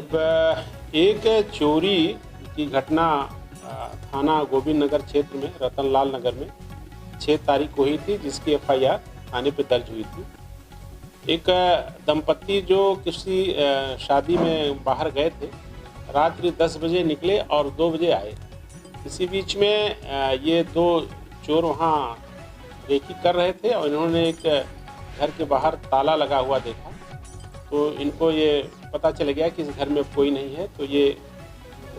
अब एक चोरी की घटना थाना गोविंद नगर क्षेत्र में रतनलाल नगर में 6 तारीख को हुई थी, जिसकी एफआईआर थाने पे दर्ज हुई थी। एक दंपत्ति जो किसी शादी में बाहर गए थे, रात्रि 10 बजे निकले और 2 बजे आए। इसी बीच में ये 2 चोर वहाँ रेकी कर रहे थे और इन्होंने एक घर के बाहर ताला लगा हुआ देखा, तो इनको ये पता चल गया कि इस घर में कोई नहीं है, तो ये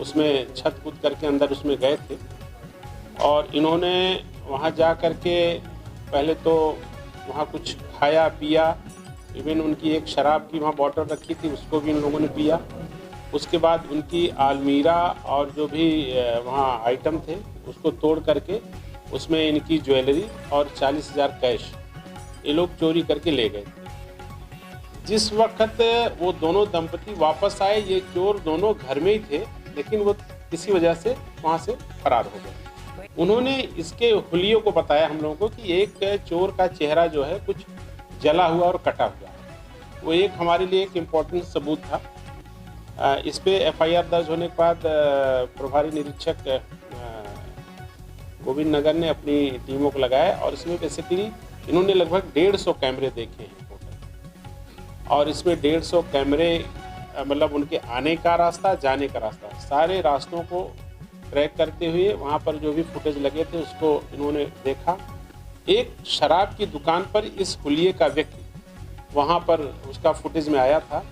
उसमें छत कूद करके अंदर उसमें गए थे और इन्होंने वहाँ जा कर के पहले तो वहाँ कुछ खाया पिया, इवन उनकी एक शराब की वहाँ बॉटल रखी थी उसको भी इन लोगों ने पिया। उसके बाद उनकी अलमीरा और जो भी वहाँ आइटम थे उसको तोड़ करके उसमें इनकी ज्वेलरी और 40,000 कैश ये लोग चोरी करके ले गए। जिस वक्त वो दोनों दंपति वापस आए, ये चोर दोनों घर में ही थे, लेकिन वो किसी वजह से वहाँ से फरार हो गए। उन्होंने इसके हुलियों को बताया हम लोगों को कि एक चोर का चेहरा जो है कुछ जला हुआ और कटा हुआ है। वो एक हमारे लिए एक इम्पोर्टेंट सबूत था। इस पे एफआईआर दर्ज होने के बाद प्रभारी निरीक्षक गोविंद नगर ने अपनी टीमों को लगाया और इसमें बेसिकली इन्होंने लगभग 150 कैमरे देखे हैं टोटल, और इसमें 150 कैमरे मतलब उनके आने का रास्ता, जाने का रास्ता, सारे रास्तों को ट्रैक करते हुए वहाँ पर जो भी फुटेज लगे थे उसको इन्होंने देखा। एक शराब की दुकान पर इस हुलिये का व्यक्ति वहाँ पर उसका फुटेज में आया था,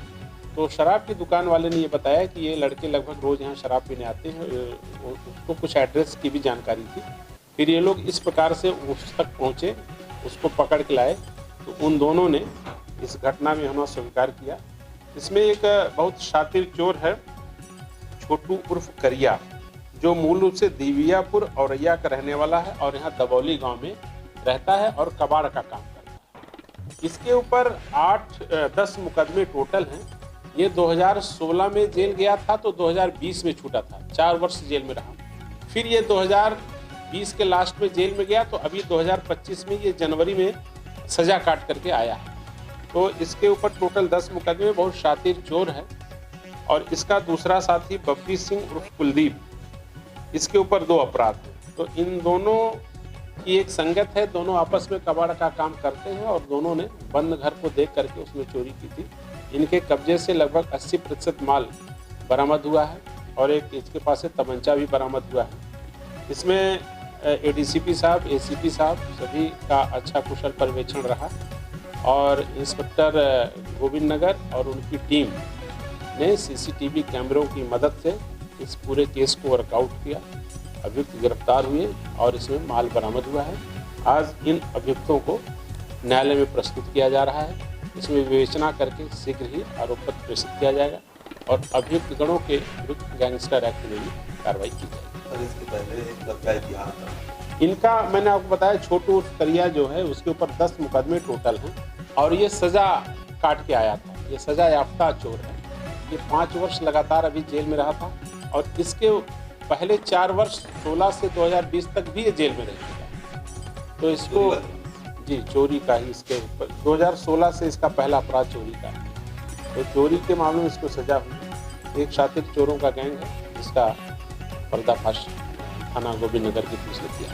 तो शराब की दुकान वाले ने ये बताया कि ये लड़के लगभग रोज़ यहाँ शराब पीने आते हैं, उसको कुछ एड्रेस की भी जानकारी थी। फिर ये लोग इस प्रकार से उस तक पहुँचे, उसको पकड़ के लाए, तो उन दोनों ने इस घटना में होना स्वीकार किया। इसमें एक बहुत शातिर चोर है छोटू उर्फ करिया, जो मूल रूप से दिवियापुर औरैया का रहने वाला है और यहाँ दबौली गांव में रहता है और कबाड़ का काम करता है। इसके ऊपर 8-10 मुकदमे टोटल हैं। ये 2016 में जेल गया था तो 2020 में छूटा था, 4 वर्ष जेल में रहा। फिर ये 2020 के लास्ट में जेल में गया, तो अभी 2025 में ये जनवरी में सजा काट करके आया है। तो इसके ऊपर टोटल 10 मुकदमे, बहुत शातिर चोर है। और इसका दूसरा साथी बप्पी सिंह उर्फ कुलदीप, इसके ऊपर 2 अपराध हैं। तो इन दोनों की एक संगत है, दोनों आपस में कबाड़ का काम करते हैं और दोनों ने बंद घर को देख करके उसमें चोरी की थी। इनके कब्जे से लगभग 80% माल बरामद हुआ है और एक इसके पास से तमंचा भी बरामद हुआ है। इसमें एडीसीपी साहब, एसीपी साहब सभी का अच्छा कुशल पर्यवेक्षण रहा और इंस्पेक्टर गोविंद नगर और उनकी टीम ने सीसीटीवी कैमरों की मदद से इस पूरे केस को वर्कआउट किया। अभियुक्त गिरफ्तार हुए और इसमें माल बरामद हुआ है। आज इन अभियुक्तों को न्यायालय में प्रस्तुत किया जा रहा है। इसमें विवेचना करके शीघ्र ही आरोप पत्र प्रेषित किया जाएगा और अभियुक्त गणों के विरुद्ध गैंगस्टर एक्ट में भी कार्रवाई की जाएगी। और इसके पहले एक लड़का इतिहास था इनका, मैंने आपको बताया छोटू उर्फ करिया जो है उसके ऊपर 10 मुकदमे टोटल हैं और ये सजा काट के आया था। ये सजा याफ्ता चोर है। ये 5 वर्ष लगातार अभी जेल में रहा था और इसके पहले 4 वर्ष 16 से 2020 तक भी ये जेल में रह चुका। तो इसको जी चोरी का ही इसके ऊपर 2016 से इसका पहला अपराध चोरी का है। तो चोरी के मामले में इसको सजा हुई। एक शातिर चोरों का गैंग है जिसका पर्दाफाश थाना गोविंद नगर की पुलिस ने किया।